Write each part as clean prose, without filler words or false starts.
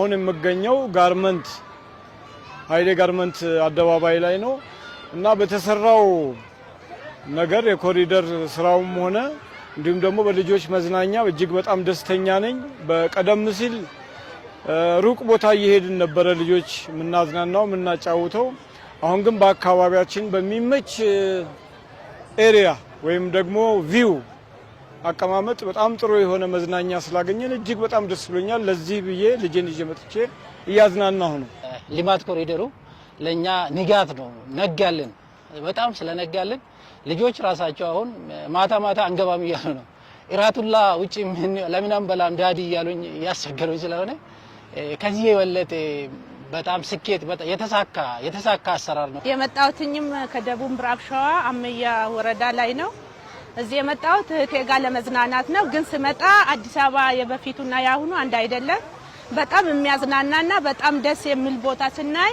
አሁን የምገኘው ጋርመንት ኃይሌ ጋርመንት አደባባይ ላይ ነው እና በተሰራው ነገር የኮሪደር ስራውም ሆነ እንዲሁም ደግሞ በልጆች መዝናኛ እጅግ በጣም ደስተኛ ነኝ። በቀደም ሲል ሩቅ ቦታ እየሄድን ነበር ልጆች ምናዝናናው ምናጫውተው። አሁን ግን በአካባቢያችን በሚመች ኤሪያ ወይም ደግሞ ቪው አቀማመጥ በጣም ጥሩ የሆነ መዝናኛ ስላገኘን እጅግ በጣም ደስ ብሎኛል። ለዚህ ብዬ ልጄን ይዤ መጥቼ እያዝናናሁ ነው። ልማት ኮሪደሩ ለኛ ንጋት ነው። ነጋልን፣ በጣም ስለነጋልን ልጆች ራሳቸው አሁን ማታ ማታ አንገባም እያሉ ነው። ኢራቱላ ውጪ ለምን አንበላም ዳዲ እያሉኝ ያስቸገሩኝ ስለሆነ ከዚህ የወለተ በጣም ስኬት የተሳካ አሰራር ነው። የመጣሁትኝም ከደቡብ ምዕራብ ሸዋ አመያ ወረዳ ላይ ነው። እዚህ የመጣሁት እህቴ ጋር ለመዝናናት ነው። ግን ስመጣ አዲስ አበባ የበፊቱና ያሁኑ አንድ አይደለም። በጣም የሚያዝናናና በጣም ደስ የሚል ቦታ ስናይ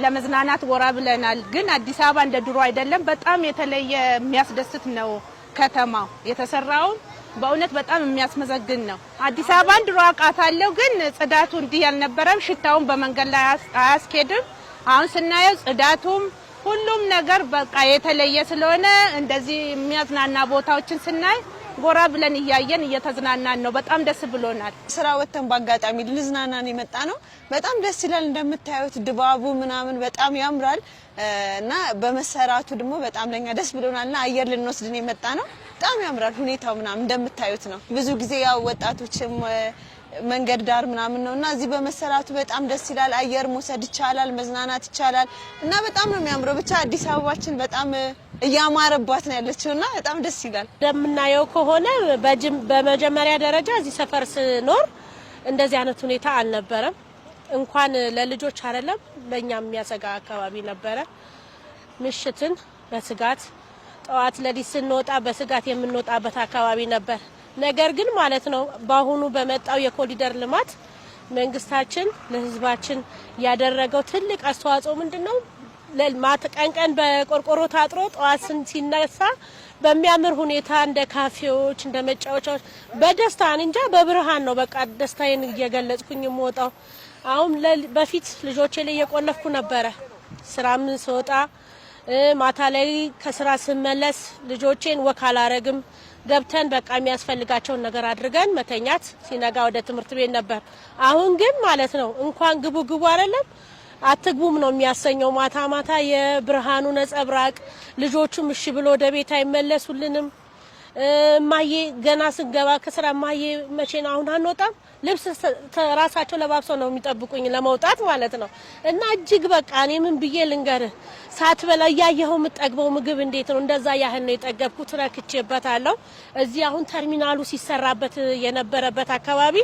ለመዝናናት ወራ ብለናል። ግን አዲስ አበባ እንደ ድሮ አይደለም። በጣም የተለየ የሚያስደስት ነው። ከተማው የተሰራው በእውነት በጣም የሚያስመዘግን ነው። አዲስ አበባን ድሮ አውቃታለሁ፣ ግን ጽዳቱ እንዲህ ያልነበረም፣ ሽታውን በመንገድ ላይ አያስኬድም። አሁን ስናየው ጽዳቱም ሁሉም ነገር በቃ የተለየ ስለሆነ እንደዚህ የሚያዝናና ቦታዎችን ስናይ ጎራ ብለን እያየን እየተዝናናን ነው። በጣም ደስ ብሎናል። ስራ ወተን ባጋጣሚ ልዝናናን የመጣ ነው። በጣም ደስ ይላል። እንደምታዩት ድባቡ ምናምን በጣም ያምራል እና በመሰራቱ ደግሞ በጣም ለኛ ደስ ብሎናልና አየር ልንወስድን የመጣ ነው። በጣም ያምራል ሁኔታው ምናምን እንደምታዩት ነው። ብዙ ጊዜ ያው ወጣቶችም መንገድ ዳር ምናምን ነውና እዚህ በመሰራቱ በጣም ደስ ይላል። አየር መውሰድ ይቻላል፣ መዝናናት ይቻላል እና በጣም ነው የሚያምረው። ብቻ አዲስ አበባችን በጣም እያማረባት ነው ያለችውና በጣም ደስ ይላል። እንደምናየው ከሆነ በመጀመሪያ ደረጃ እዚህ ሰፈር ስኖር እንደዚህ አይነት ሁኔታ አልነበረም። እንኳን ለልጆች አይደለም ለኛም የሚያሰጋ አካባቢ ነበረ። ምሽትን በስጋት ጠዋት ለሊት ስንወጣ በስጋት የምንወጣበት አካባቢ ነበር። ነገር ግን ማለት ነው ባሁኑ በመጣው የኮሪደር ልማት መንግስታችን ለህዝባችን ያደረገው ትልቅ አስተዋጽኦ ምንድነው? ለልማት ቀን በቆርቆሮ ታጥሮ ጠዋት ሲነሳ በሚያምር ሁኔታ እንደ ካፌዎች እንደ መጫወቻዎች በደስታ እንጃ በብርሃን ነው በቃ ደስታዬን እየገለጽኩኝ የምወጣው። አሁን በፊት ልጆቼ ላይ እየቆለፍኩ ነበረ ስራም ስወጣ ማታ ላይ ከስራ ስመለስ ልጆቼን ወክ አላረግም። ገብተን በቃ የሚያስፈልጋቸውን ነገር አድርገን መተኛት ሲነጋ ወደ ትምህርት ቤት ነበር። አሁን ግን ማለት ነው እንኳን ግቡ አይደለም አትግቡም ነው የሚያሰኘው። ማታ ማታ የብርሃኑ ነጸብራቅ ልጆቹም እሺ ብሎ ወደ ቤት አይመለሱልንም። ማዬ ገና ስንገባ ከስራ ማዬ መቼ ነው አሁን አንወጣም? ልብስ ራሳቸው ለባብሰው ነው የሚጠብቁኝ ለመውጣት ማለት ነው። እና እጅግ በቃ እኔ ምን ብዬ ልንገርህ ሳትበላ ያየኸው የምጠግበው ምግብ እንዴት ነው? እንደዛ ያህል ነው የጠገብኩት። ረክቼበታለሁ። እዚህ አሁን ተርሚናሉ ሲሰራበት የነበረበት አካባቢ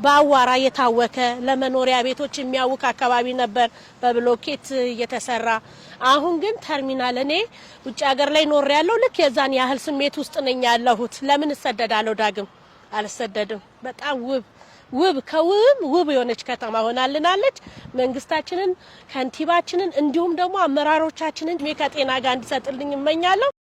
በአዋራ የታወከ ለመኖሪያ ቤቶች የሚያውክ አካባቢ ነበር በብሎኬት የተሰራ። አሁን ግን ተርሚናል እኔ ውጭ ሀገር ላይ ኖር ያለው ልክ የዛን ያህል ስሜት ውስጥ ነኝ ያለሁት። ለምን እሰደዳለሁ? ዳግም አልሰደድም። በጣም ውብ የሆነች ከተማ ሆናልናለች። መንግስታችንን ከንቲባችንን እንዲሁም ደግሞ አመራሮቻችንን ከጤና ጋር እንዲሰጥልኝ እመኛለሁ።